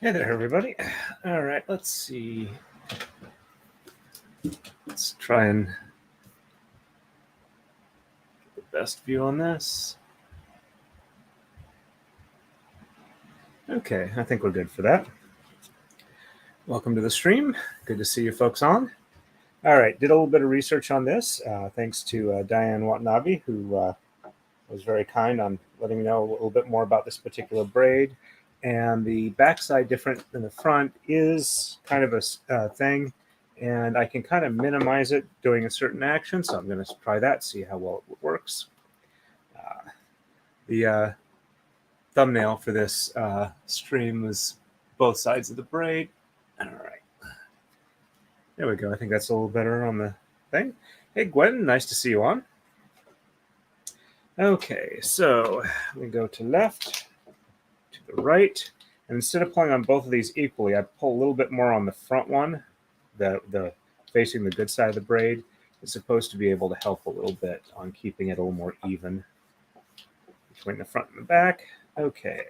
Hey there, everybody. All right, let's see. Let's try and get the best view on this. Okay, I think we're good for that. Welcome to the stream. Good to see you folks on. All right, did a little bit of research on this. Thanks to Diane Watanabe, who was very kind on letting me know a little bit more about this particular braid. And the backside, different than the front, is kind of a thing. And I can kind of minimize it doing a certain action. So I'm going to try that, see how well it works. The thumbnail for this stream was both sides of the braid. All right. There we go. I think that's a little better on the thing. Hey, Gwen, nice to see you on. Okay, so we go to left, to the right. And instead of pulling on both of these equally, I pull a little bit more on the front one, the facing the good side of the braid. It's supposed to be able to help a little bit on keeping it a little more even between the front and the back. Okay,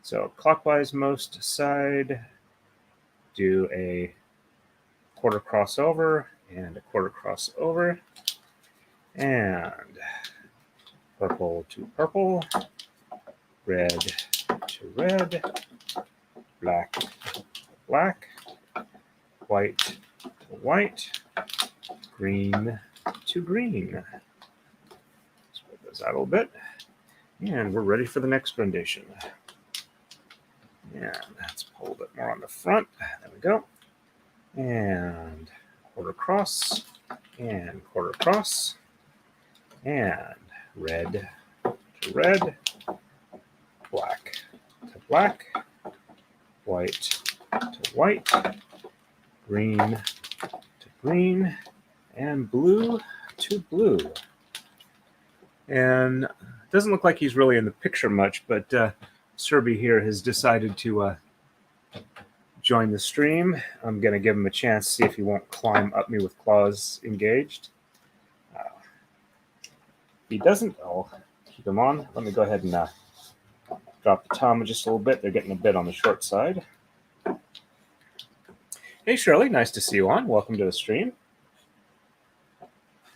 so clockwise most side, do a quarter crossover and a quarter crossover, and purple to purple, red to red, black to black, white to white, green to green. Spread those out a little bit. And we're ready for the next rendition. And let's pull a little bit more on the front. There we go. And quarter cross, and quarter cross, and red to red, black to black, white to white, green to green, and blue to blue. And it doesn't look like he's really in the picture much, but Serby here has decided to join the stream. I'm going to give him a chance, see if he won't climb up me with claws engaged. If he doesn't, I'll keep him on. Let me go ahead and drop the tom just a little bit. They're getting a bit on the short side. Hey, Shirley, nice to see you on. Welcome to the stream.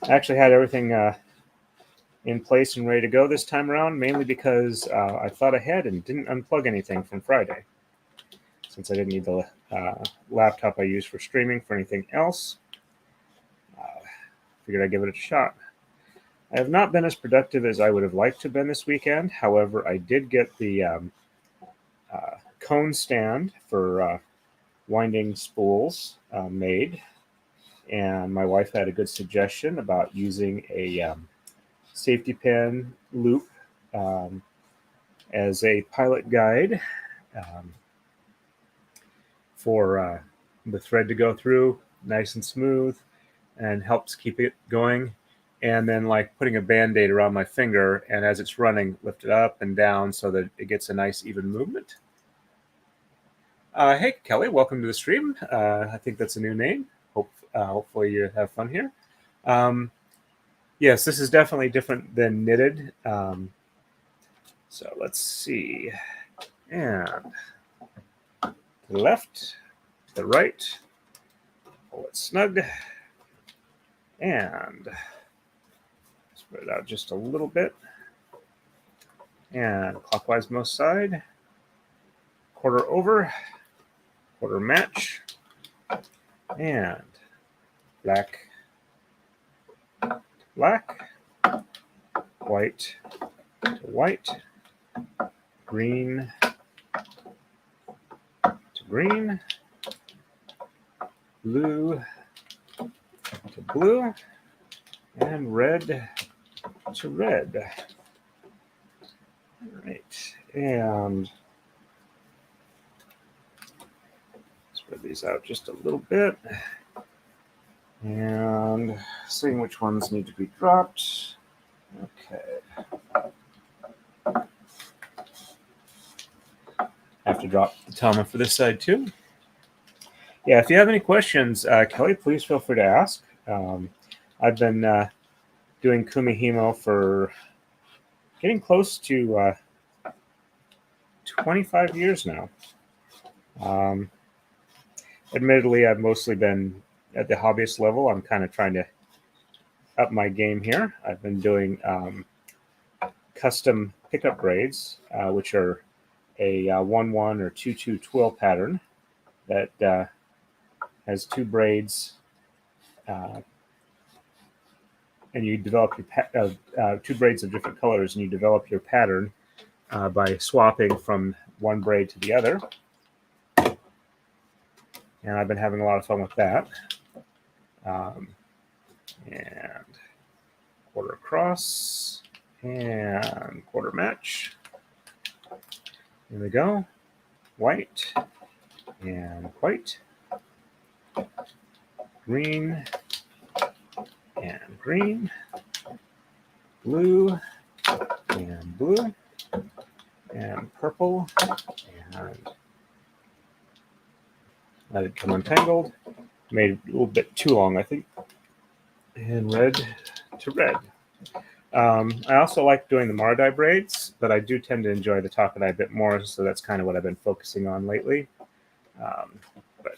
I actually had everything in place and ready to go this time around, mainly because I thought ahead and didn't unplug anything from Friday, since I didn't need the laptop I use for streaming for anything else. Figured I'd give it a shot. I have not been as productive as I would have liked to have been this weekend. However, I did get the cone stand for winding spools made, and my wife had a good suggestion about using a safety pin loop as a pilot guide for the thread to go through nice and smooth, and helps keep it going. And then like putting a band-aid around my finger, and as it's running, lift it up and down so that it gets a nice even movement. Hey, Kelly, welcome to the stream. I think that's a new name. Hopefully you have fun here. Yes, this is definitely different than knitted. So let's see. And to the left, to the right, pull it snug, and spread it out just a little bit. And clockwise most side, quarter over, quarter match, and black to black, white to white, green to green, blue to blue, and red to red. All right, and spread these out just a little bit, and seeing which ones need to be dropped. Okay. I have to drop the Tama for this side too. Yeah, if you have any questions, Kelly, please feel free to ask. I've been doing Kumihimo for getting close to 25 years now. Admittedly, I've mostly been at the hobbyist level. I'm kind of trying to up my game here. I've been doing custom pickup braids, which are a 1-1 or 2-2 twill pattern that has two braids, and you develop your two braids of different colors, and you develop your pattern by swapping from one braid to the other. And I've been having a lot of fun with that. And quarter across and quarter match. Here we go. White and white. Green and green. Blue and blue. And purple. And let it come untangled. Made it a little bit too long, I think. And red to red. I also like doing the Maru-dai braids, but I do tend to enjoy the takadai a bit more, so that's kind of what I've been focusing on lately. But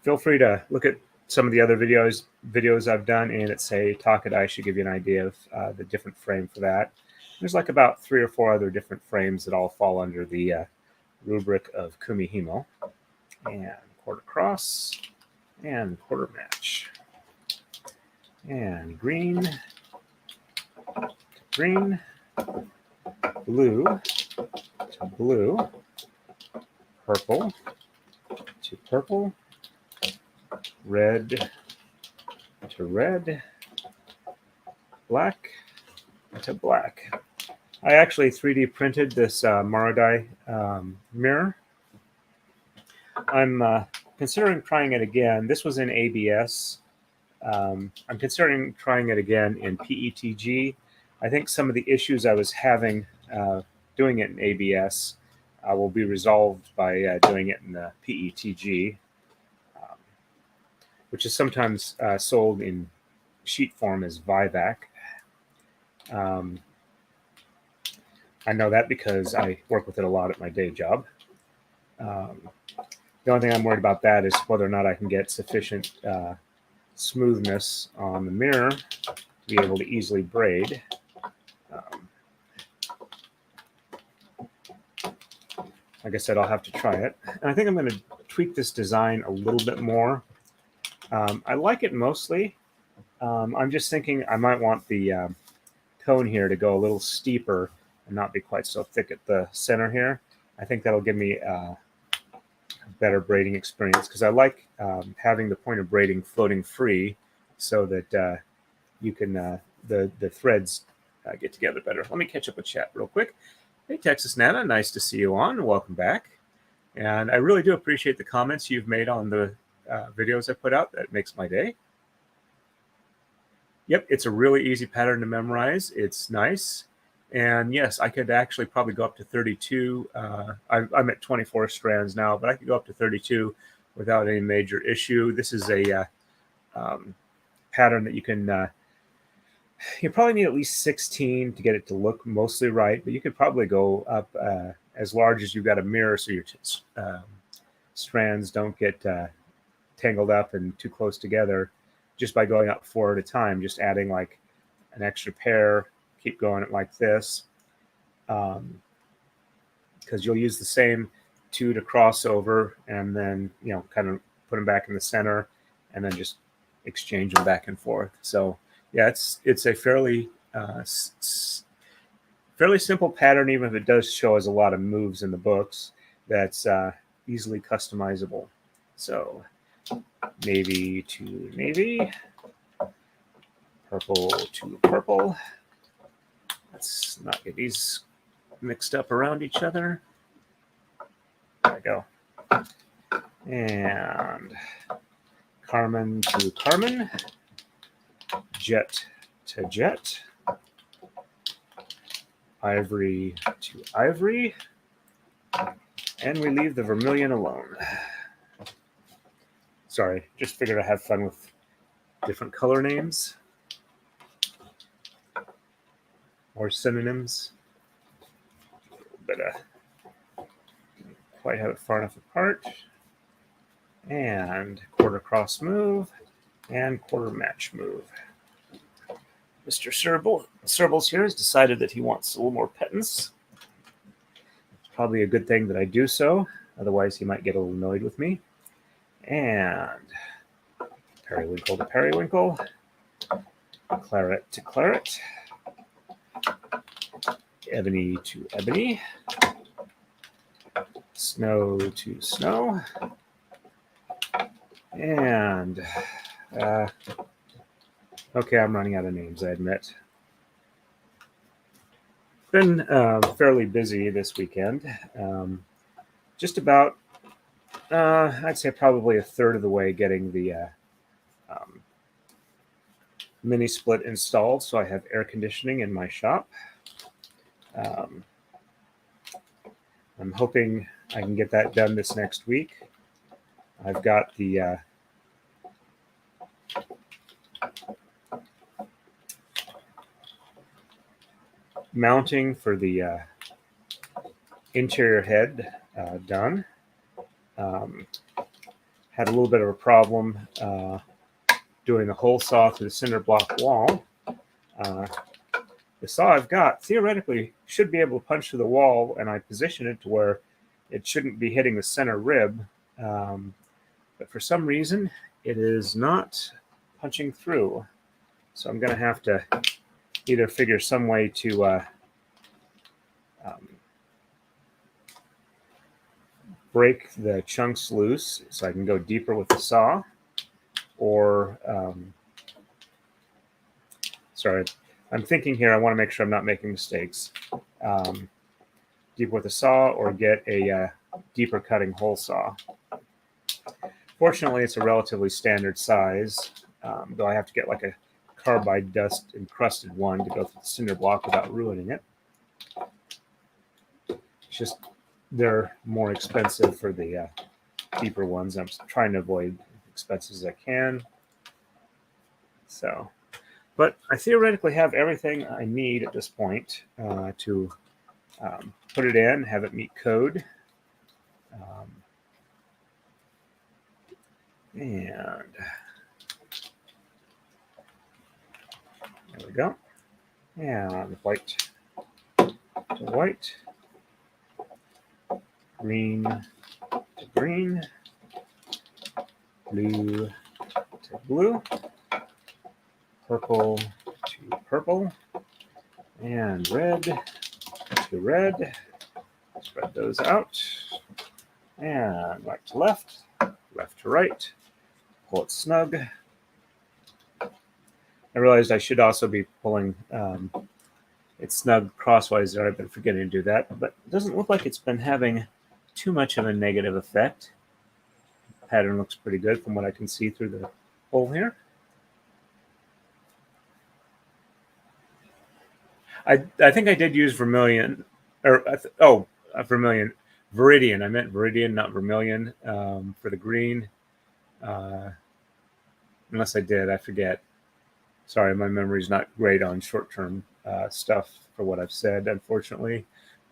feel free to look at some of the other videos I've done, and it say takadai should give you an idea of the different frame for that. There's like about 3 or 4 other different frames that all fall under the rubric of Kumihimo. And quarter cross and quarter match. And green to green, blue to blue, purple to purple, red to red, black to black. I actually 3D printed this Marudai mirror. I'm considering trying it again. This was in ABS. I'm considering trying it again in PETG. I think some of the issues I was having doing it in ABS will be resolved by doing it in the PETG, which is sometimes sold in sheet form as Vivac. I know that because I work with it a lot at my day job. The only thing I'm worried about that is whether or not I can get sufficient smoothness on the mirror to be able to easily braid. Like I said, I'll have to try it. And I think I'm going to tweak this design a little bit more. I like it mostly. I'm just thinking I might want the cone here to go a little steeper and not be quite so thick at the center here. I think that'll give me a better braiding experience, because I like having the point of braiding floating free so that you can the threads get together better. Let me catch up with chat real quick. Hey, Texas Nana, nice to see you on. Welcome back. And I really do appreciate the comments you've made on the videos I put out. That makes my day. Yep, it's a really easy pattern to memorize. It's nice. And yes, I could actually probably go up to 32. I'm at 24 strands now, but I could go up to 32 without any major issue. This is a pattern that you can, you probably need at least 16 to get it to look mostly right, but you could probably go up as large as you've got a mirror so your strands don't get tangled up and too close together, just by going up 4 at a time, just adding like an extra pair. Keep going it like this, because you'll use the same 2 to cross over, and then kind of put them back in the center, and then just exchange them back and forth. So yeah, it's a fairly simple pattern, even if it does show us a lot of moves in the books. That's easily customizable. So navy to navy, purple to purple. Let's not get these mixed up around each other. There we go. And carmine to carmine, jet to jet, ivory to ivory, and we leave the vermilion alone. Sorry, just figured I'd have fun with different color names or synonyms. A little bit of quite have it far enough apart. And quarter cross move and quarter match move. Mr. Serbles here has decided that he wants a little more pittance. It's probably a good thing that I do so, otherwise he might get a little annoyed with me. And periwinkle to periwinkle, claret to claret, ebony to ebony, snow to snow, and okay, I'm running out of names, I admit. Been fairly busy this weekend. Just about, I'd say probably a third of the way getting the mini split installed, so I have air conditioning in my shop. I'm hoping I can get that done this next week. I've got the mounting for the interior head done. Had a little bit of a problem doing the hole saw through the cinder block wall. The saw I've got theoretically should be able to punch through the wall, and I position it to where it shouldn't be hitting the center rib. But for some reason, it is not punching through. So I'm going to have to either figure some way to break the chunks loose so I can go deeper with the saw, or sorry, I'm thinking here, I want to make sure I'm not making mistakes. Deeper with a saw, or get a deeper cutting hole saw. Fortunately, it's a relatively standard size, though I have to get like a carbide dust encrusted one to go through the cinder block without ruining it. It's just they're more expensive for the deeper ones. I'm trying to avoid expenses as I can. So, but I theoretically have everything I need at this point to put it in, have it meet code. And there we go. And white to white, green to green, blue to blue, purple to purple, and red to red. Spread those out. And right to left, left to right. Pull it snug. I realized I should also be pulling it snug crosswise there. I've been forgetting to do that, but it doesn't look like it's been having too much of a negative effect. The pattern looks pretty good from what I can see through the hole here. I think I did use vermilion, or vermilion, Viridian. I meant Viridian, not vermilion, for the green. Unless I did, I forget. Sorry, my memory's not great on short-term stuff for what I've said, unfortunately.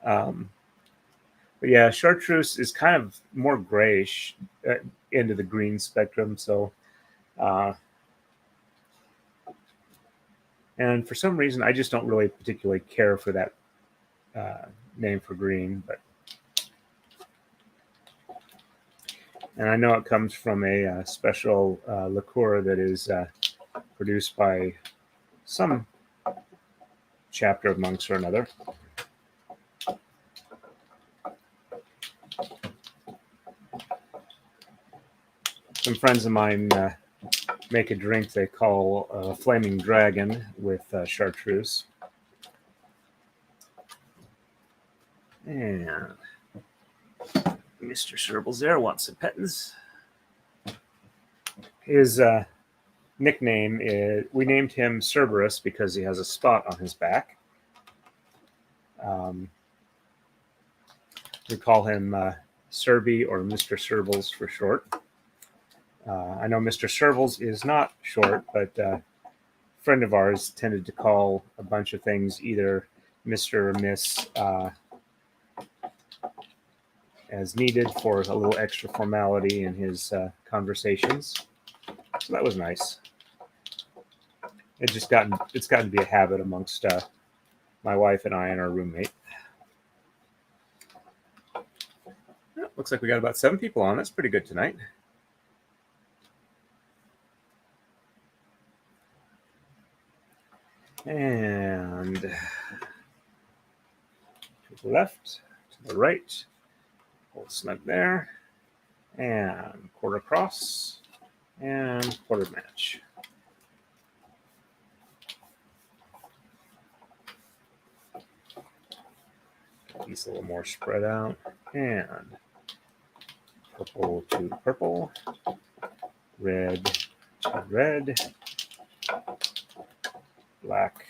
But yeah, chartreuse is kind of more grayish into the green spectrum. So, and for some reason, I just don't really particularly care for that name for green. And I know it comes from a special liqueur that is produced by some chapter of monks or another. Some friends of mine make a drink they call Flaming Dragon with chartreuse. And Mr. Serbles there wants some pettins. His nickname is, we named him Cerberus because he has a spot on his back. We call him Serby, or Mr. Serbles for short. I know Mr. Serbles is not short, but a friend of ours tended to call a bunch of things either Mr. or Miss as needed for a little extra formality in his conversations. So that was nice. It's gotten to be a habit amongst my wife and I and our roommate. Looks like we got about 7 people on. That's pretty good tonight. And to the left, to the right, hold snug there, and quarter cross, and quarter match. Piece a little more spread out, and purple to purple, red to red, black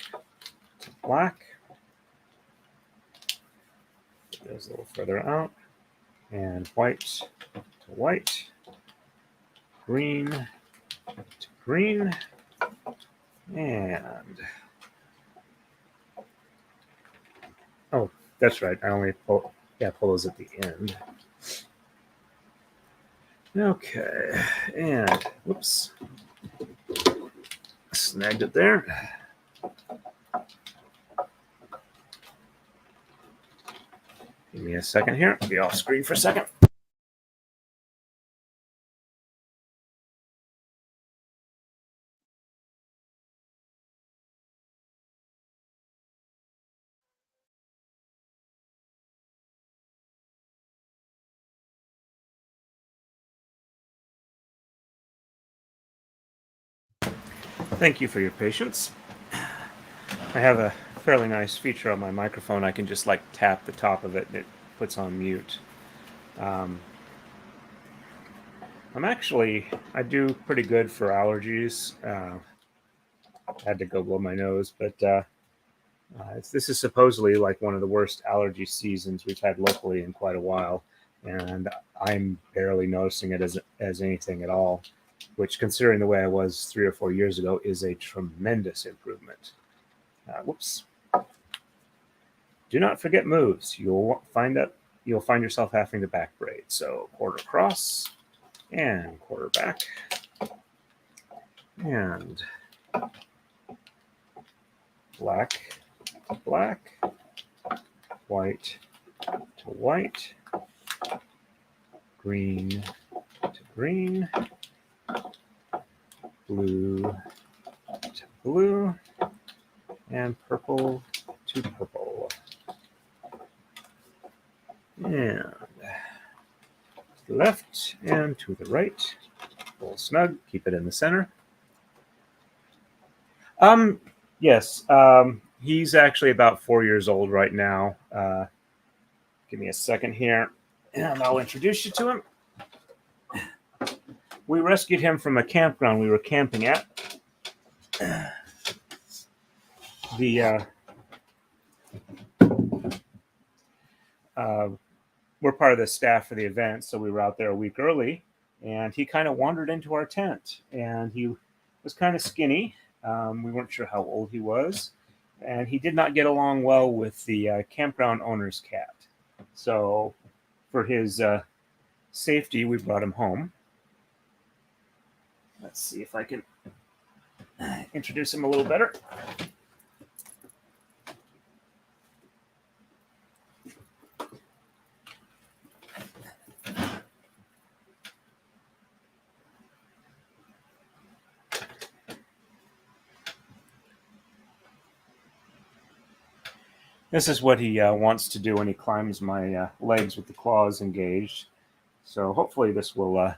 to black. Put those a little further out, and white to white, green to green, and oh, that's right. I only pull those at the end. Okay, and whoops, snagged it there. Give me a second here. I'll be off screen for a second. Thank you for your patience. I have a fairly nice feature on my microphone. I can just like tap the top of it and it puts on mute. I do pretty good for allergies. I had to go blow my nose, but this is supposedly like one of the worst allergy seasons we've had locally in quite a while. And I'm barely noticing it as anything at all, which, considering the way I was 3 or 4 years ago, is a tremendous improvement. Whoops. Do not forget moves. You'll find yourself having to back braid. So quarter cross and quarter back. And black to black, white to white, green to green, blue to blue, and purple to purple. And to the left and to the right. Pull snug, keep it in the center. Yes, he's actually about 4 years old right now. Give me a second here, and I'll introduce you to him. We rescued him from a campground we were camping at. We're part of the staff for the event, so we were out there a week early, and he kind of wandered into our tent, and he was kind of skinny. We weren't sure how old he was, and he did not get along well with the campground owner's cat. So for his safety, we brought him home. Let's see if I can introduce him a little better. This is what he wants to do when he climbs my legs with the claws engaged. So hopefully this will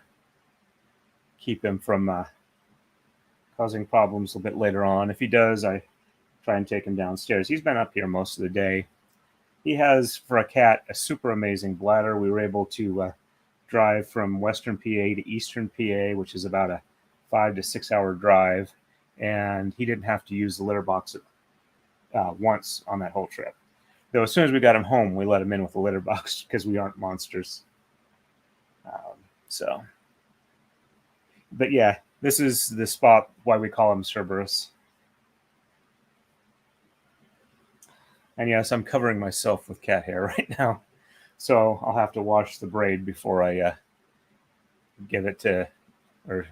keep him from causing problems a bit later on. If he does, I try and take him downstairs. He's been up here most of the day. He has, for a cat, a super amazing bladder. We were able to drive from Western PA to Eastern PA, which is about a 5 to 6 hour drive. And he didn't have to use the litter box once on that whole trip. Though as soon as we got him home, we let him in with the litter box because we aren't monsters. But yeah, this is the spot why we call him Cerberus. And yes, I'm covering myself with cat hair right now. So I'll have to wash the braid before I give it to, or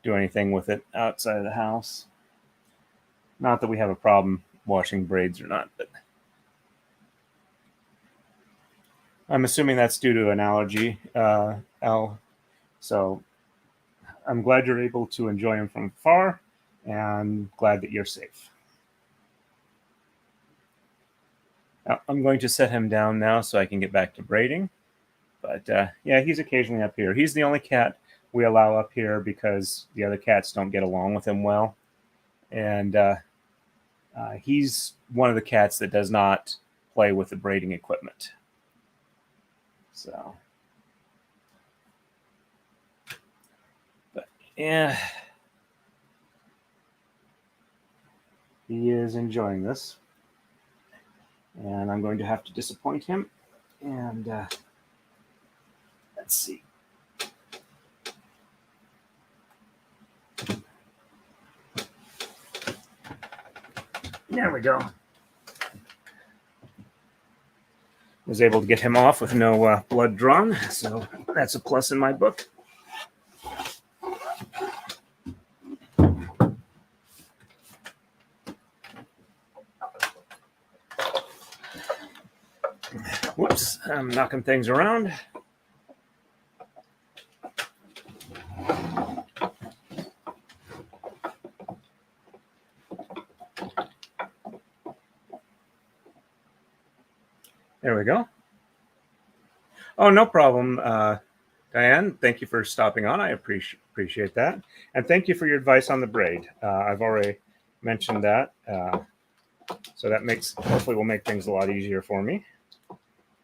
do anything with it outside of the house. Not that we have a problem washing braids or not, but I'm assuming that's due to an allergy, Al. So I'm glad you're able to enjoy them from far, and glad that you're safe. Now, I'm going to set him down now so I can get back to braiding. But yeah, he's occasionally up here. He's the only cat we allow up here because the other cats don't get along with him well. And he's one of the cats that does not play with the braiding equipment. So, but yeah, he is enjoying this. And I'm going to have to disappoint him. And let's see. There we go. Was able to get him off with no blood drawn, so that's a plus in my book. Whoops, I'm knocking things around. There we go. Oh, no problem, Diane. Thank you for stopping on. I appreciate that. And thank you for your advice on the braid. I've already mentioned that. So that hopefully will make things a lot easier for me.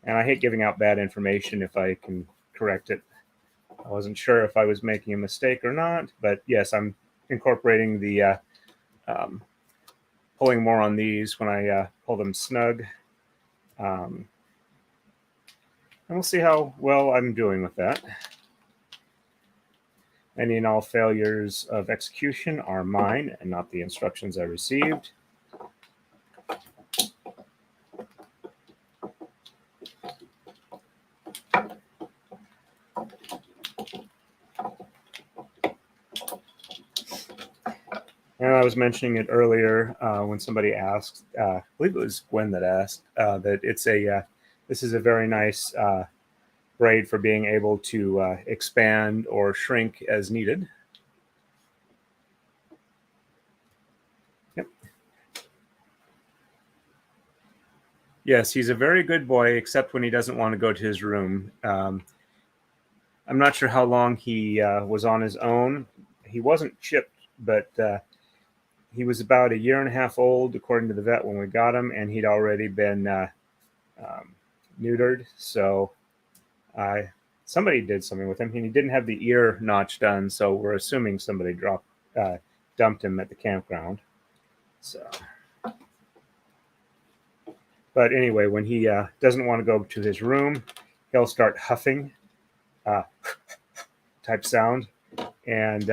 And I hate giving out bad information if I can correct it. I wasn't sure if I was making a mistake or not, but yes, I'm incorporating the pulling more on these when I pull them snug. And we'll see how well I'm doing with that. Any and all failures of execution are mine and not the instructions I received. And I was mentioning it earlier when somebody asked, I believe it was Gwen that asked, that it's this is a very nice braid for being able to expand or shrink as needed. Yep. Yes, he's a very good boy, except when he doesn't want to go to his room. I'm not sure how long he was on his own. He wasn't chipped, but he was about 1.5 years old, according to the vet, when we got him, and he'd already been neutered. So somebody did something with him. He didn't have the ear notch done, so we're assuming somebody dumped him at the campground. So, but anyway, when he doesn't want to go to his room, he'll start huffing, type sound, and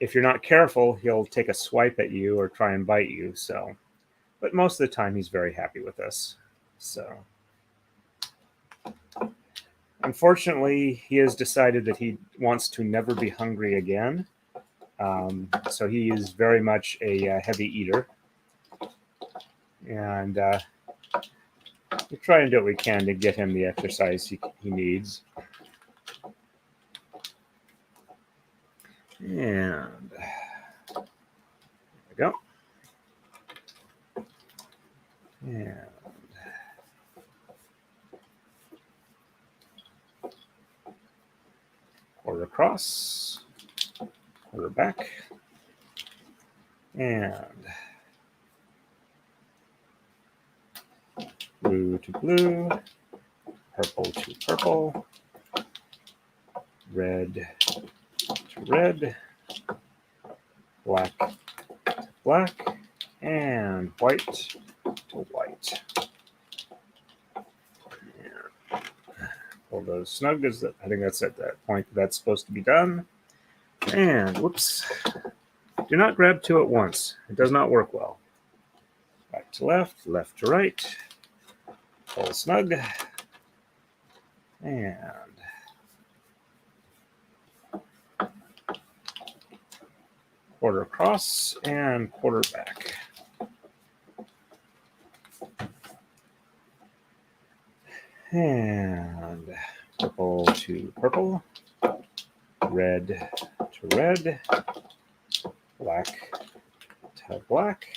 if you're not careful, he'll take a swipe at you or try and bite you. So, but most of the time, he's very happy with us. So, unfortunately, he has decided that he wants to never be hungry again. So he is very much a heavy eater, and we try and do what we can to get him the exercise he needs. And there we go. And quarter across, quarter back, and blue to blue, purple to purple, red to red, black to black, and white to white. And pull those snug as I think that's at that point that's supposed to be done. And whoops, do not grab two at once. It does not work well. Back to left, left to right. pull snug, and quarter across and quarter back. And purple to purple, red to red, black to black,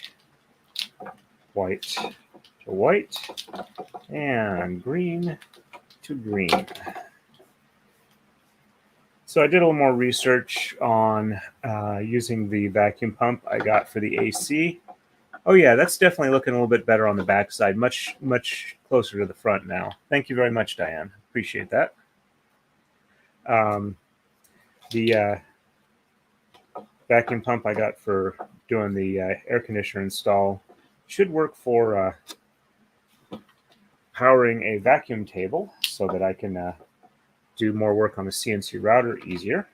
white to white, and green to green. So I did a little more research on using the vacuum pump I got for the AC. Oh yeah, that's definitely looking a little bit better on the back side, much closer to the front now. Thank you very much, Diane. Appreciate that. The vacuum pump I got for doing the air conditioner install should work for powering a vacuum table so that I can do more work on the CNC router easier.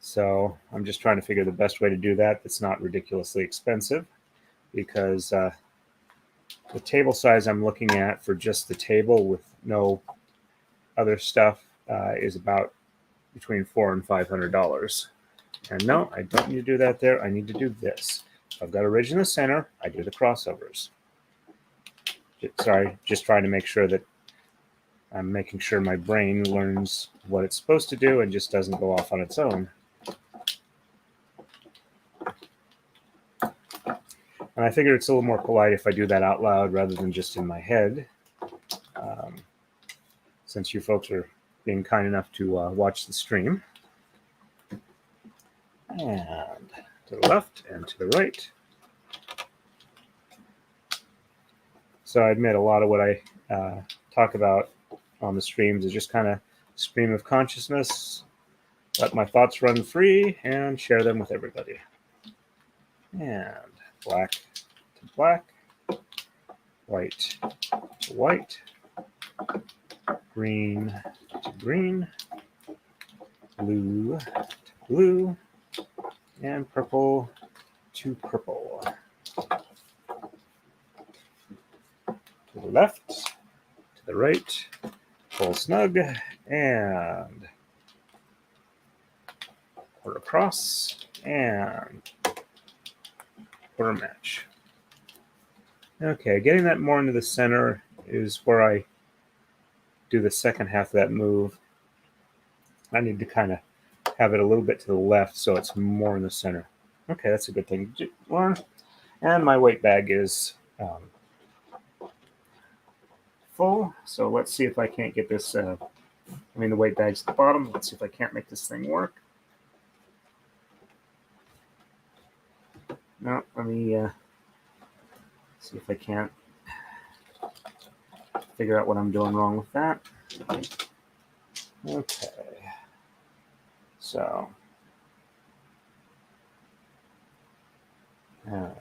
So I'm just trying to figure the best way to do that that's not ridiculously expensive, because the table size I'm looking at for just the table with no other stuff is about between $400 and $500. And no, I don't need to do that there. I need to do this. If I've got a ridge in the center, I do the crossovers. Sorry, just trying to make sure that I'm making sure my brain learns what it's supposed to do and just doesn't go off on its own. And I figure it's a little more polite if I do that out loud rather than just in my head, since you folks are being kind enough to watch the stream. And to the left and to the right. So I admit a lot of what I talk about on the streams is just kind of stream of consciousness, let my thoughts run free and share them with everybody. And black to black, white to white, green to green, blue to blue, and purple to purple. To the left, to the right, pull snug, and quarter across, and quarter match. Okay, getting that more into the center is where I do the second half of that move. I need to kind of have it a little bit to the left so it's more in the center. Okay, that's a good thing to learn. And my weight bag is full, so let's see if I can't get this, the weight bag's at the bottom. Let's see if I can't make this thing work. No, let me see if I can't figure out what I'm doing wrong with that. Okay. So, all right.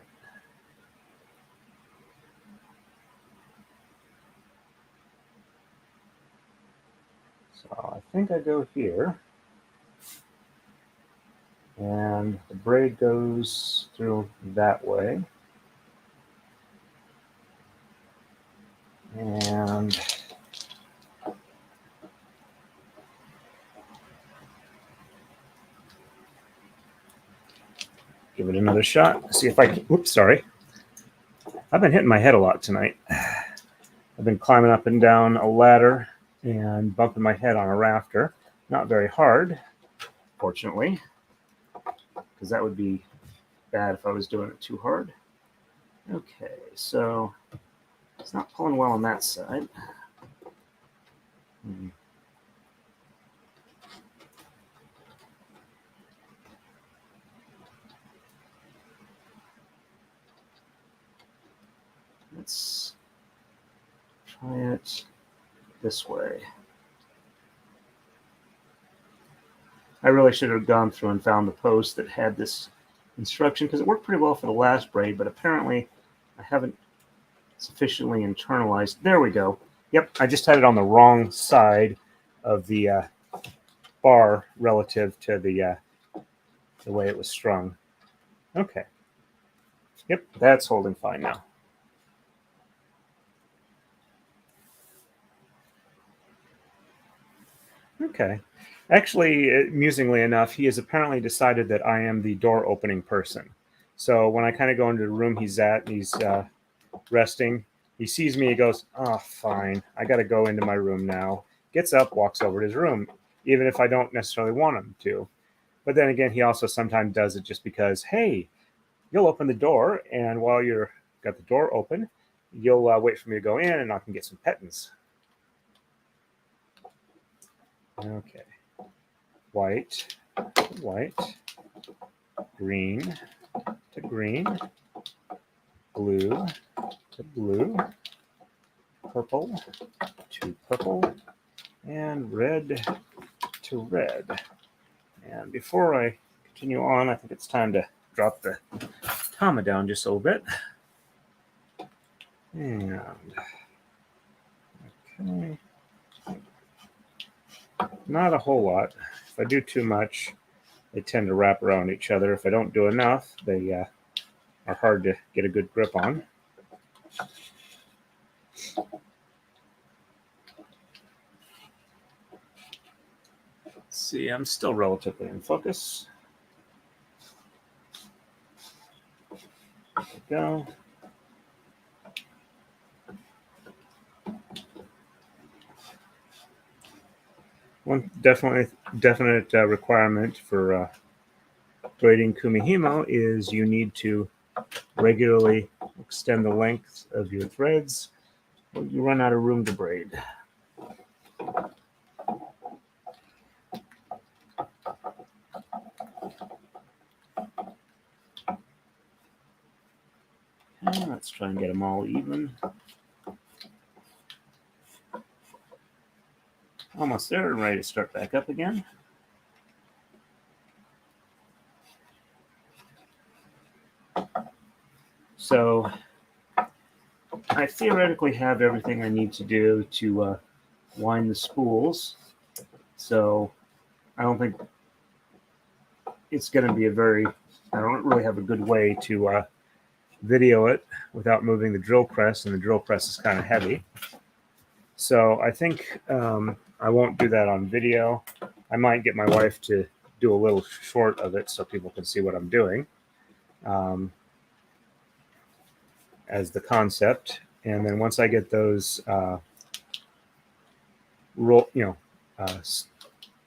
So I think I go here, and the braid goes through that way. And give it another shot. See if I can. Oops, sorry. I've been hitting my head a lot tonight. I've been climbing up and down a ladder and bumping my head on a rafter. Not very hard, fortunately, because that would be bad if I was doing it too hard. Okay, so it's not pulling well on that side. Let's try it this way. I really should have gone through and found the post that had this instruction, because it worked pretty well for the last braid, but apparently I haven't sufficiently internalized. There we go. Yep, I just had it on the wrong side of the bar relative to the way it was strung. Okay. Yep, that's holding fine now. Okay. Actually, amusingly enough, he has apparently decided that I am the door opening person. So when I kind of go into the room he's at, and he's resting, he sees me, he goes, "Oh, fine. I got to go into my room now." Gets up, walks over to his room, even if I don't necessarily want him to. But then again, he also sometimes does it just because, hey, you'll open the door, and while you're got the door open, you'll wait for me to go in, and I can get some pettins. Okay. White, white, green to green, blue to blue, purple to purple, and red to red. And before I continue on, I think it's time to drop the comma down just a little bit. And okay, not a whole lot. If I do too much, they tend to wrap around each other. If I don't do enough, they are hard to get a good grip on. Let's see, I'm still relatively in focus. There we go. One definite requirement for braiding Kumihimo is you need to regularly extend the length of your threads or you run out of room to braid. And let's try and get them all even. Almost there, and ready to start back up again. So I theoretically have everything I need to do to wind the spools. So I don't think it's going to be I don't really have a good way to video it without moving the drill press, and the drill press is kind of heavy. So I think I won't do that on video. I might get my wife to do a little short of it so people can see what I'm doing as the concept. And then once I get those rolled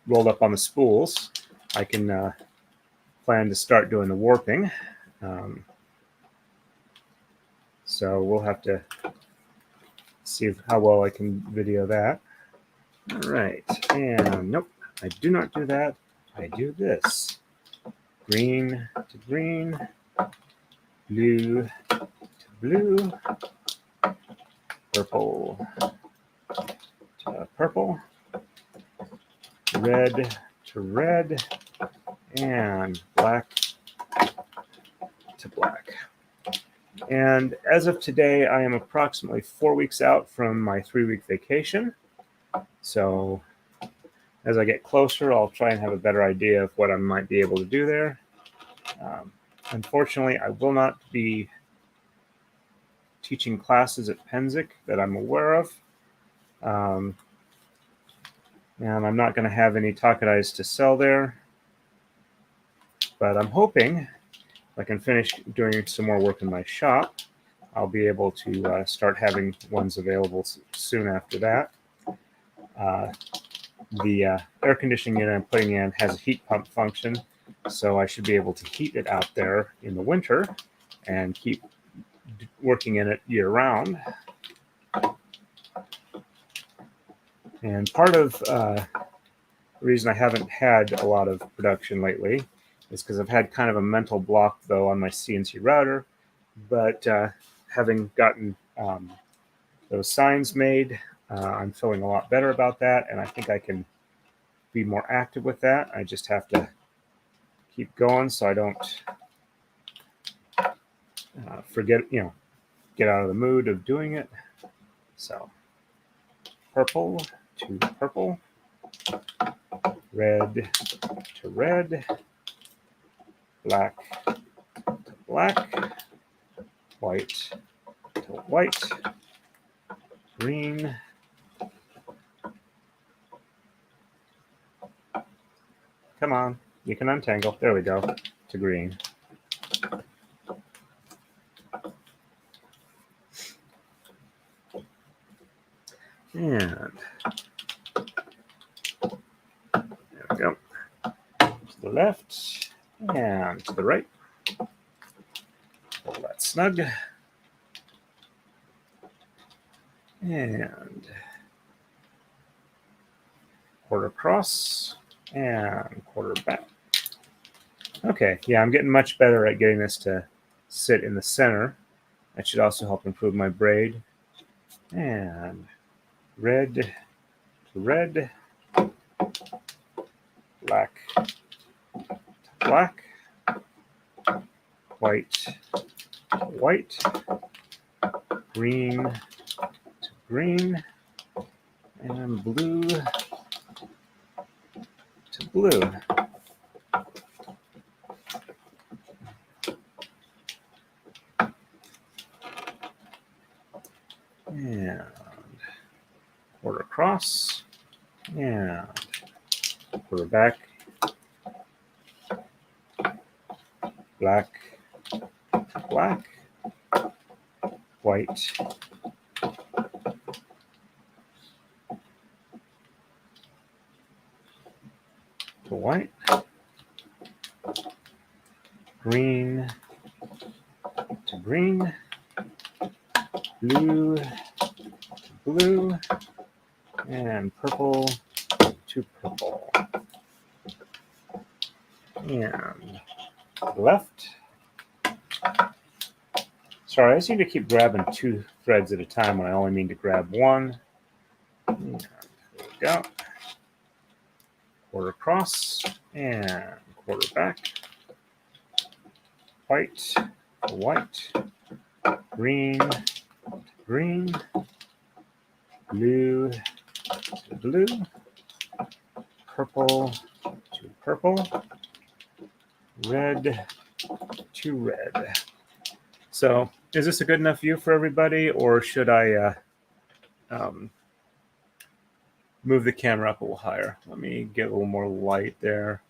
up on the spools, I can plan to start doing the warping. So we'll have to see how well I can video that. All right, and nope, I do not do that. I do this. Green to green, blue to blue, purple to purple, red to red, and black to black. And as of today, I am approximately 4 weeks out from my 3-week vacation. So as I get closer, I'll try and have a better idea of what I might be able to do there. Unfortunately, I will not be teaching classes at Penzic that I'm aware of. And I'm not going to have any takadais to sell there. But I'm hoping if I can finish doing some more work in my shop, I'll be able to start having ones available soon after that. The air conditioning unit I'm putting in has a heat pump function, so I should be able to heat it out there in the winter and keep working in it year round. And part of the reason I haven't had a lot of production lately is because I've had kind of a mental block, though, on my CNC router. But having gotten those signs made, I'm feeling a lot better about that, and I think I can be more active with that. I just have to keep going so I don't get out of the mood of doing it. So purple to purple, red to red, black to black, white to white, green Come on. You can untangle. There we go. To green. And there we go. To the left and to the right. Pull that snug. And quarter across and quarter back. Okay, yeah, I'm getting much better at getting this to sit in the center. That should also help improve my braid. And red to red, black to black, white to white, green to green, and blue to blue. And quarter across and quarter back, black to black, white to white, green to green, blue to blue, and purple to purple. And left. Sorry, I seem to keep grabbing 2 threads at a time when I only mean to grab 1. And there we go. Quarter across and quarter back. White to white, green to green, blue to blue, purple to purple, red to red. So is this a good enough view for everybody, or should I move the camera up a little higher? Let me get a little more light there.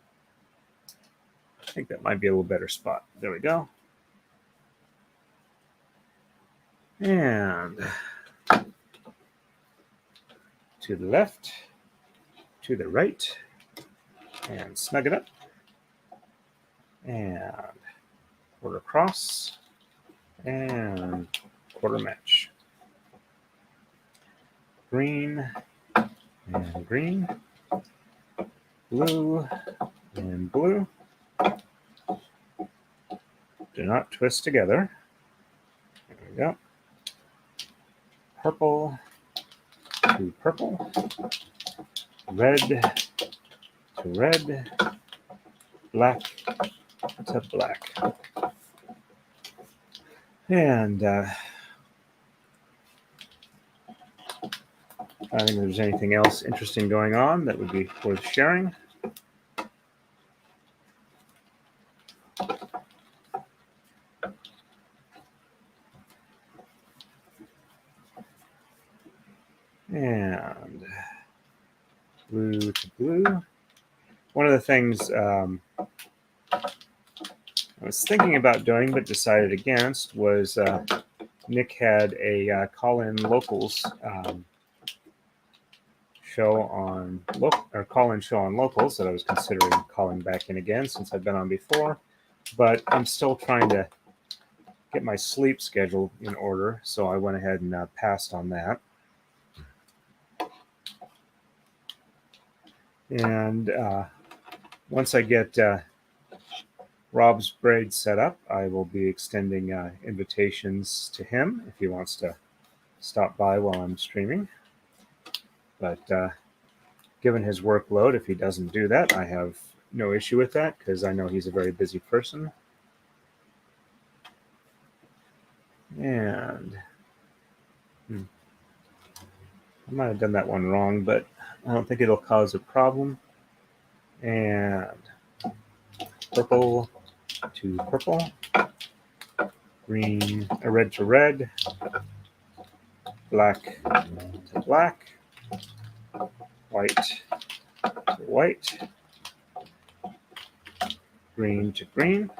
I think that might be a little better spot. There we go. And to the left, to the right, and snug it up. And quarter across and quarter match. Green and green, blue and blue. Do not twist together. There we go. Purple to purple, red to red, black to black. And I don't think there's anything else interesting going on that would be worth sharing. And blue to blue. One of the things I was thinking about doing but decided against was Nick had a call-in locals show on call-in show on locals that I was considering calling back in again since I've been on before, but I'm still trying to get my sleep schedule in order, so I went ahead and passed on that. And once I get Rob's braid set up, I will be extending invitations to him if he wants to stop by while I'm streaming. But given his workload, if he doesn't do that, I have no issue with that because I know he's a very busy person. And I might have done that one wrong, but I don't think it'll cause a problem. And purple to purple, green, red to red, black to black, white to white, green to green.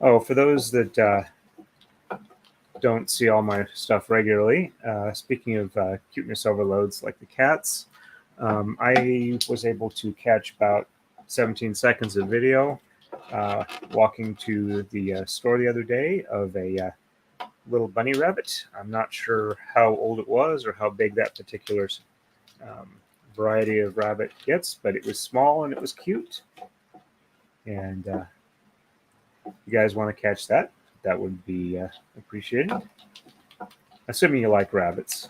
Oh, for those that don't see all my stuff regularly, speaking of cuteness overloads like the cats, I was able to catch about 17 seconds of video walking to the store the other day of a little bunny rabbit. I'm not sure how old it was or how big that particular um, variety of rabbit gets, but it was small and it was cute. And you guys want to catch that, that would be appreciated. Assuming you like rabbits.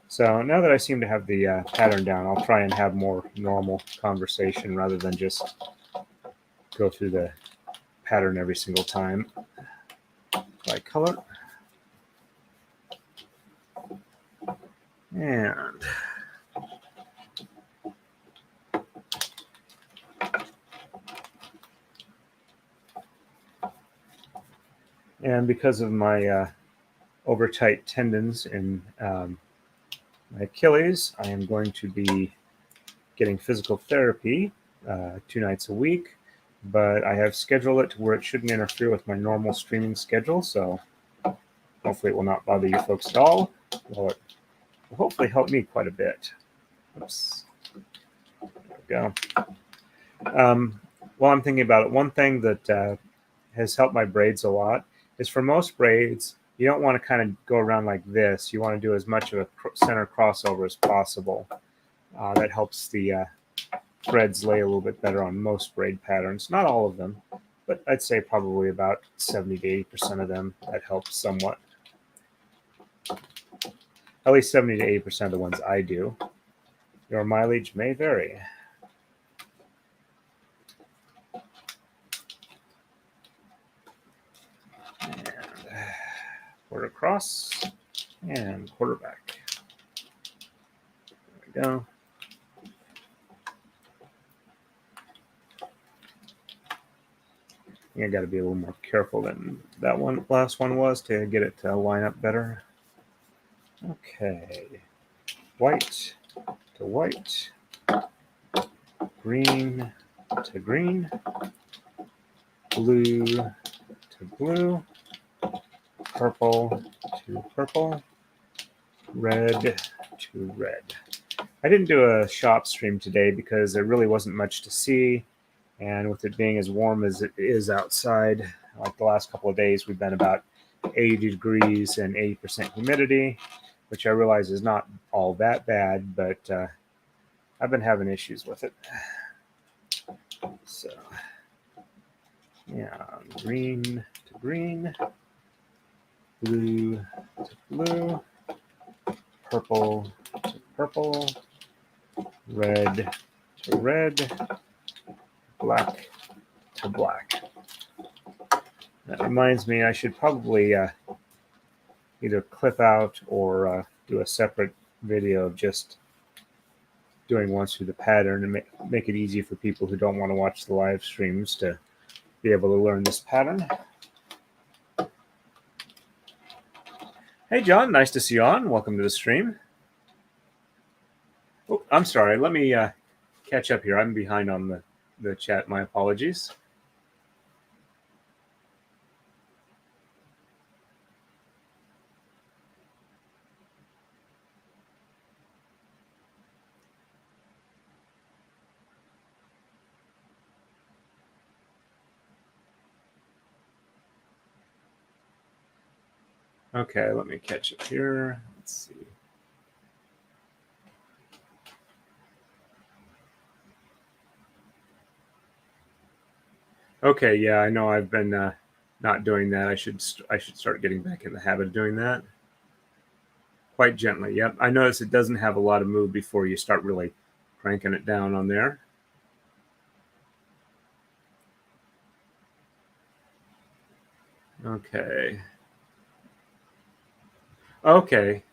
So now that I seem to have the pattern down, I'll try and have more normal conversation rather than just go through the pattern every single time by color. And because of my over tight tendons in my Achilles, I am going to be getting physical therapy 2 nights a week, but I have scheduled it to where it shouldn't interfere with my normal streaming schedule, so hopefully it will not bother you folks at all. Well, it will hopefully help me quite a bit. Oops. There we go. While I'm thinking about it, one thing that has helped my braids a lot is for most braids, you don't want to kind of go around like this. You want to do as much of a center crossover as possible. That helps the threads lay a little bit better on most braid patterns. Not all of them, but I'd say probably about 70 to 80% of them. That helps somewhat. At least 70 to 80% of the ones I do. Your mileage may vary. And quarter across and quarter back. There we go. I got to be a little more careful than that one last one was to get it to line up better. Okay, white to white, green to green, blue to blue, purple to purple, red to red. I didn't do a shop stream today because there really wasn't much to see. And with it being as warm as it is outside, like the last couple of days, we've been about 80 degrees and 80% humidity, which I realize is not all that bad, but I've been having issues with it. So, yeah, green to green, blue to blue, purple to purple, red to red, black to black. That reminds me, I should probably either clip out or do a separate video of just doing once through the pattern and make it easy for people who don't want to watch the live streams to be able to learn this pattern. Hey, John, nice to see you on. Welcome to the stream. Oh, I'm sorry. Let me catch up here. I'm behind on the chat. My apologies. Okay, let me catch up here. Let's see. Okay, yeah, I know I've been not doing that. I should start getting back in the habit of doing that. Quite gently. Yep, I notice it doesn't have a lot of move before you start really cranking it down on there. Okay. Okay.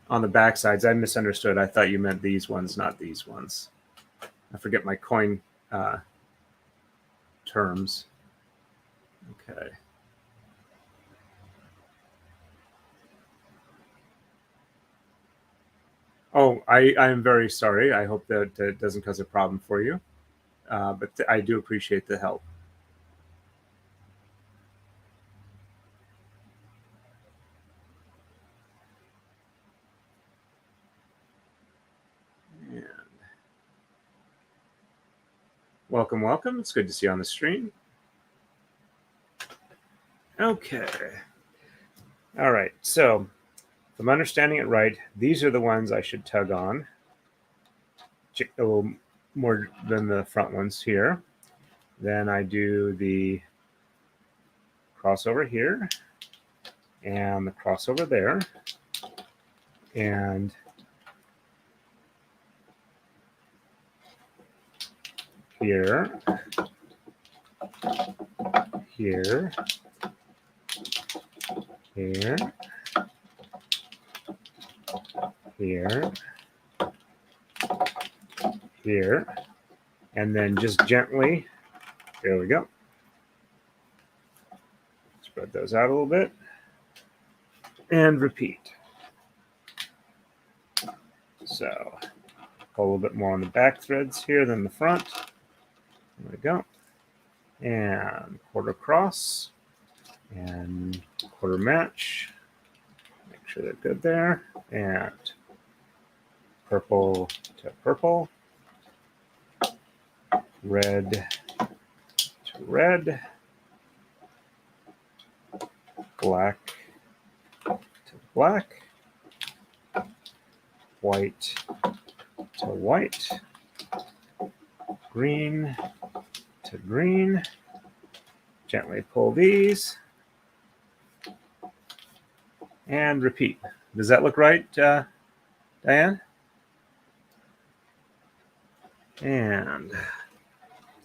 On the back sides, I misunderstood. I thought you meant these ones, not these ones. I forget my coin terms. Okay. Oh, I am very sorry. I hope that it doesn't cause a problem for you. but I do appreciate the help. And welcome, welcome. It's good to see you on the stream. Okay. All right. So if I'm understanding it right, these are the ones I should tug on a little more than the front ones here. Then I do the crossover here and the crossover there. And here, here, here, here, here, and then just gently, there we go. Spread those out a little bit and repeat. So pull a little bit more on the back threads here than the front. There we go. And quarter cross and quarter match. Make sure they're good there. And purple to purple. Red to red. Black to black. White to white. Green to green. Gently pull these. And repeat. Does that look right, Diane? And to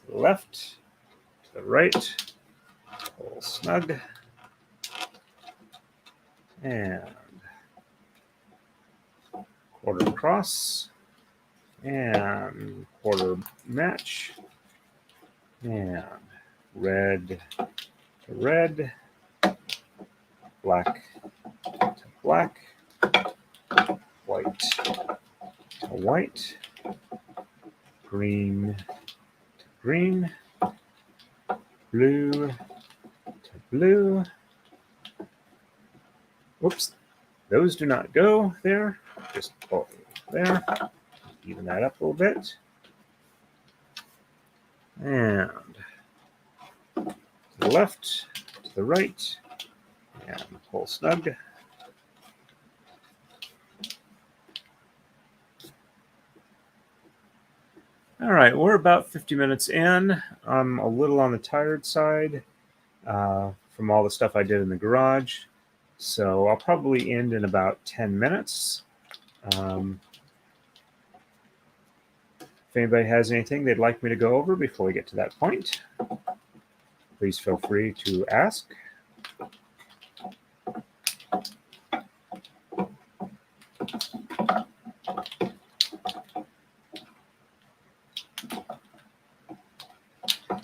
the left, to the right, pull snug. And quarter cross. And quarter match. And red to red. Black to black. White to white. Green to green. Blue to blue. Whoops, those do not go there. Just pull there. Even that up a little bit. And to the left, to the right, and pull snug. All right, we're about 50 minutes in. I'm a little on the tired side from all the stuff I did in the garage. So I'll probably end in about 10 minutes. If anybody has anything they'd like me to go over before we get to that point, please feel free to ask.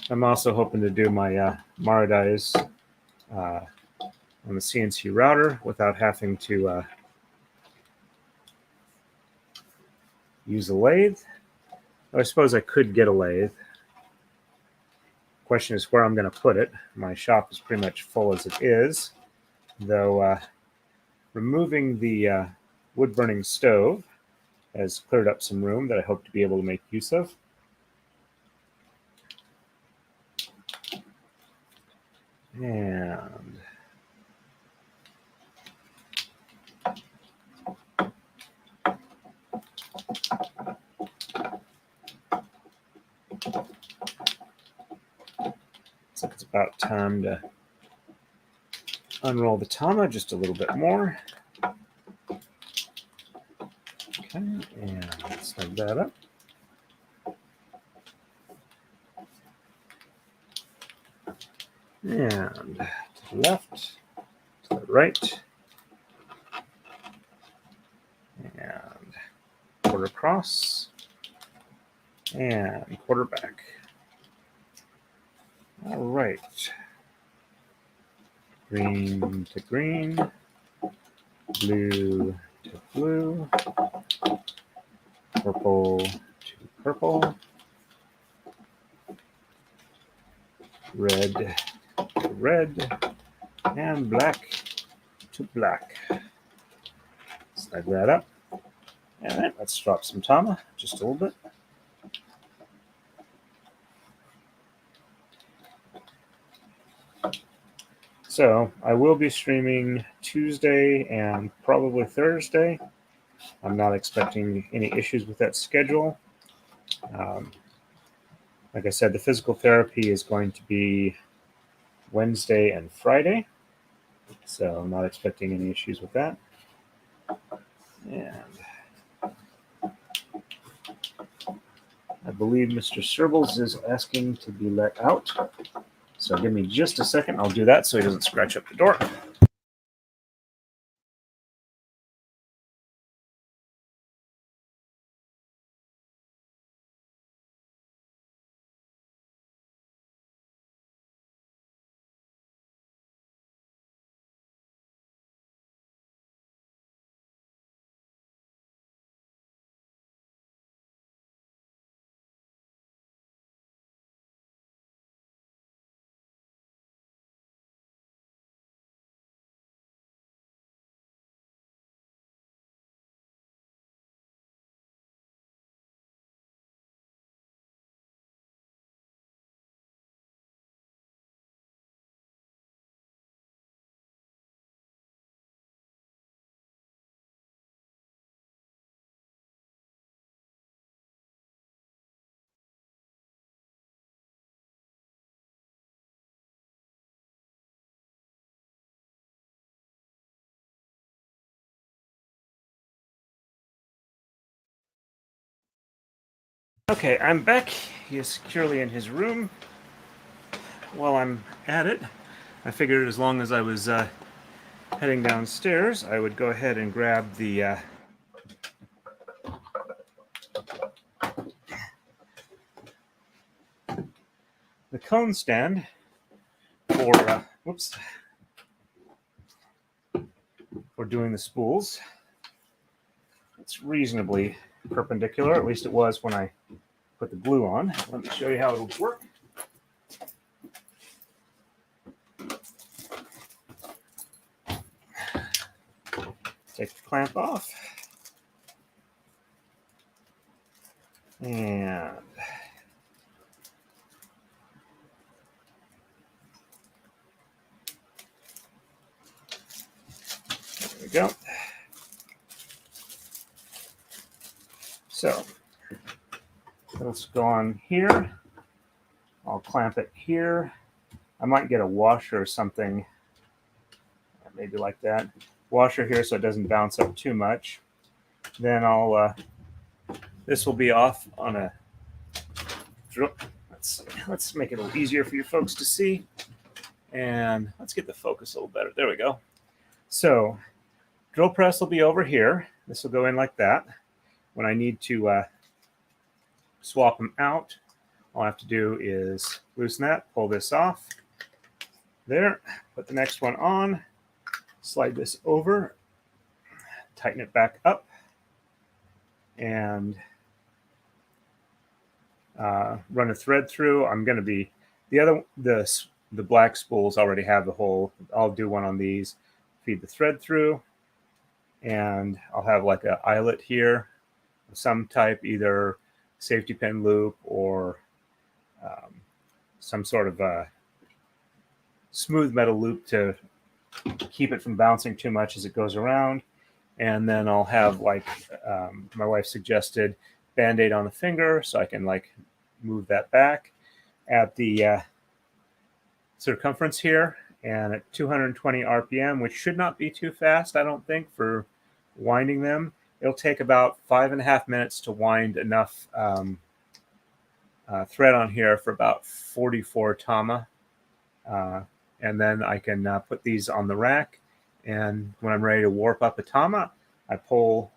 I'm also hoping to do my Maru-dais on the CNC router without having to use a lathe. I suppose I could get a lathe. Question is where I'm going to put it. My shop is pretty much full as it is, though removing the wood-burning stove has cleared up some room that I hope to be able to make use of. And looks like it's about time to unroll the tama just a little bit more. Okay, and snug that up. And to the left, to the right, and quarter across, and quarter back. All right. Green to green, blue to blue, purple to purple, red to red, and black to black. Slide that up. All right, let's drop some tama just a little bit. So I will be streaming Tuesday and probably Thursday. I'm not expecting any issues with that schedule. Like I said, the physical therapy is going to be Wednesday and Friday. So I'm not expecting any issues with that. And I believe Mr. Serbles is asking to be let out. So give me just a second. I'll do that so he doesn't scratch up the door. Okay, I'm back. He is securely in his room. While I'm at it, I figured as long as I was heading downstairs, I would go ahead and grab the cone stand for for doing the spools. It's reasonably perpendicular, at least it was when I put the glue on. Let me show you how it'll work. Take the clamp off. And there we go. So let's go on here. I'll clamp it here. I might get a washer or something, maybe like that. Washer here so it doesn't bounce up too much. Then I'll, this will be off on a drill. Let's make it a little easier for you folks to see. And let's get the focus a little better. There we go. So drill press will be over here. This will go in like that. When I need to swap them out, all I have to do is loosen that, pull this off. There, put the next one on, slide this over, tighten it back up, and run a thread through. I'm going to be, the black spools already have the hole. I'll do one on these, feed the thread through, and I'll have like an eyelet here of some type, either safety pin loop or some sort of a smooth metal loop to keep it from bouncing too much as it goes around. And then I'll have, like my wife suggested, Band-Aid on the finger so I can like move that back at the circumference here, and at 220 RPM, which should not be too fast, I don't think, for winding them. It'll take about 5.5 minutes to wind enough thread on here for about 44 tama. And then I can put these on the rack. And when I'm ready to warp up a tama, I pull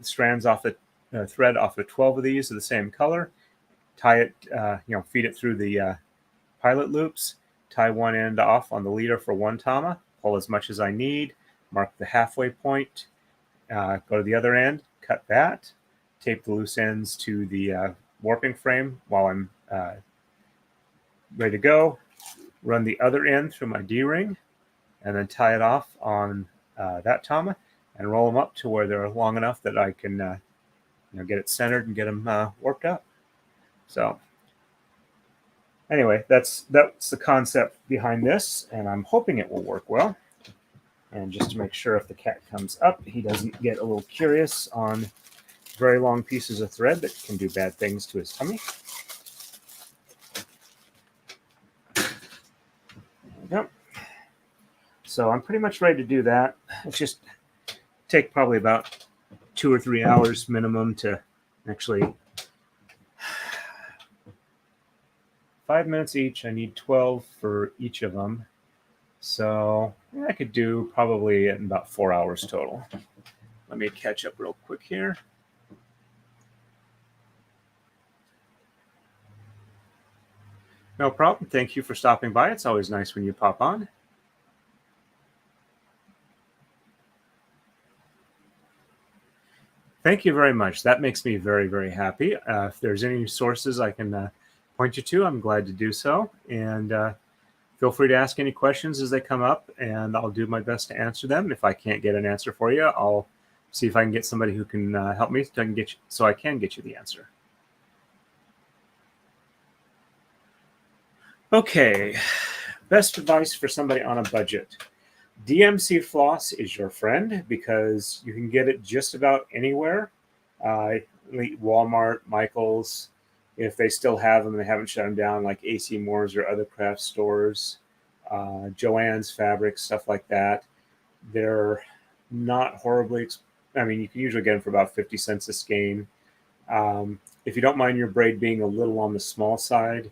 strands off the thread off of 12 of these of the same color, tie it, feed it through the pilot loops, tie one end off on the leader for one tama, pull as much as I need, mark the halfway point, go to the other end, cut that, tape the loose ends to the warping frame while I'm ready to go. Run the other end through my D-ring, and then tie it off on that tama, and roll them up to where they're long enough that I can get it centered and get them warped up. So anyway, that's the concept behind this, and I'm hoping it will work well. And just to make sure if the cat comes up, he doesn't get a little curious on very long pieces of thread that can do bad things to his tummy. There we go. So I'm pretty much ready to do that. It's just take probably about 2 or 3 hours minimum to actually 5 minutes each. I need 12 for each of them. So I could do probably in about 4 hours total. Let me catch up real quick here. No problem. Thank you for stopping by. It's always nice when you pop on. Thank you very much. That makes me very, very happy. If there's any sources I can point you to, I'm glad to do so. And feel free to ask any questions as they come up, and I'll do my best to answer them. If I can't get an answer for you, I'll see if I can get somebody who can help me so I can get you the answer. Okay, best advice for somebody on a budget. DMC floss is your friend because you can get it just about anywhere. Walmart, Michael's, if they still have them, they haven't shut them down, like AC Moore's or other craft stores, Joann's Fabrics, stuff like that. They're not horribly, I mean, you can usually get them for about 50 cents a skein. If you don't mind your braid being a little on the small side,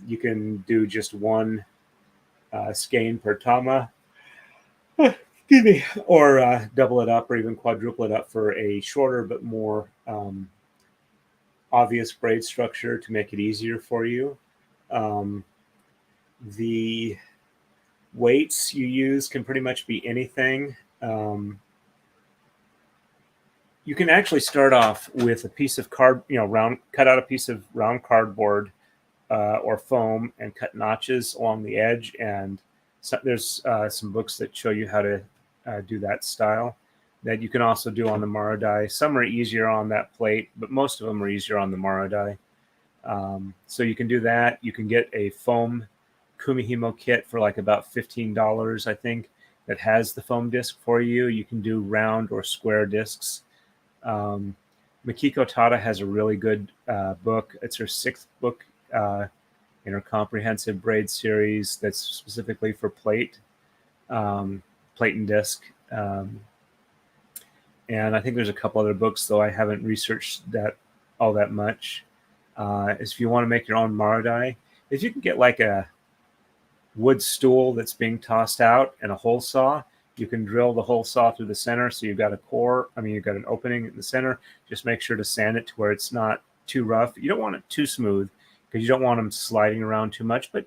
you can do just one skein per tama. Excuse me, or double it up or even quadruple it up for a shorter but more obvious braid structure to make it easier for you. The weights you use can pretty much be anything. You can actually start off with a piece of cut out a piece of round cardboard or foam and cut notches along the edge. And so there's some books that show you how to do that style that you can also do on the Maru-dai. Some are easier on that plate, but most of them are easier on the Maru-dai. So you can do that. You can get a foam Kumihimo kit for like about $15, I think, that has the foam disc for you. You can do round or square discs. Makiko Tada has a really good book. It's her 6th book in her comprehensive braid series that's specifically for plate and disc. And I think there's a couple other books, though I haven't researched that all that much. If you want to make your own Maru-dai, if you can get like a wood stool that's being tossed out and a hole saw, you can drill the hole saw through the center. So you've got you've got an opening in the center. Just make sure to sand it to where it's not too rough. You don't want it too smooth because you don't want them sliding around too much. But,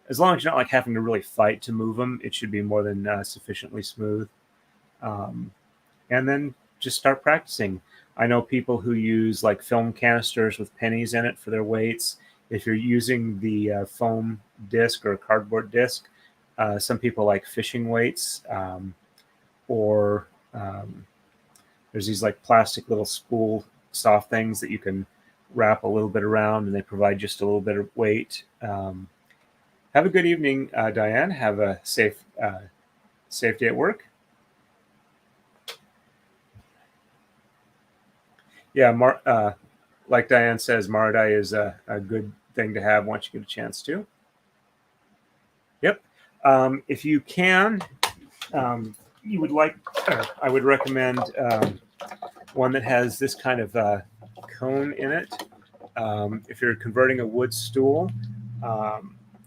as long as you're not like having to really fight to move them, it should be more than sufficiently smooth. And then just start practicing. I know people who use like film canisters with pennies in it for their weights. If you're using the foam disc or cardboard disc, some people like fishing weights, or there's these like plastic little spool soft things that you can wrap a little bit around, and they provide just a little bit of weight. Have a good evening, Diane. Have a safe day at work. Yeah, like Diane says, Maru-dai is a good thing to have once you get a chance to. Yep. If you can, I would recommend one that has this kind of cone in it. If you're converting a wood stool,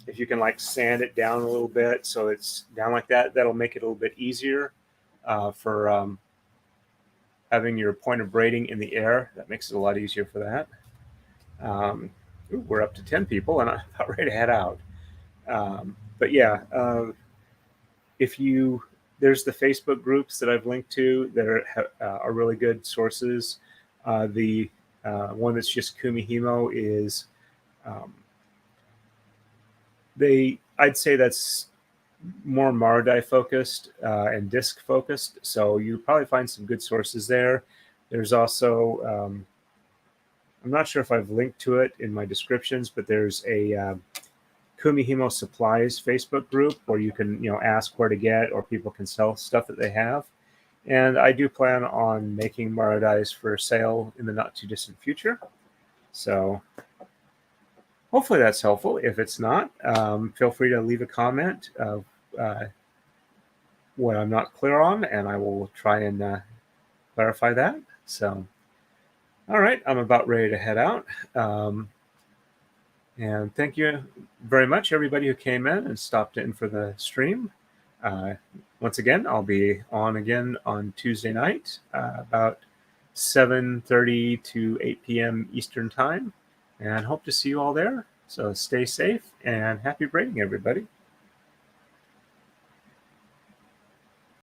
if you can like sand it down a little bit so it's down like that, that'll make it a little bit easier for having your point of braiding in the air. That makes it a lot easier for that. We're up to 10 people and I'm about ready to head out. But yeah, there's the Facebook groups that I've linked to that are really good sources. The one that's just Kumihimo is I'd say that's more Marudai focused and disc focused. So you probably find some good sources there. There's also, I'm not sure if I've linked to it in my descriptions, but there's a Kumihimo Supplies Facebook group where you can, ask where to get, or people can sell stuff that they have. And I do plan on making Marudais for sale in the not too distant future. So hopefully that's helpful. If it's not, feel free to leave a comment of what I'm not clear on, and I will try and clarify that. So, all right, I'm about ready to head out. And thank you very much, everybody who came in and stopped in for the stream. Once again, I'll be on again on Tuesday night, about 7:30 to 8 p.m. Eastern Time, and hope to see you all there. So stay safe and happy braiding, everybody.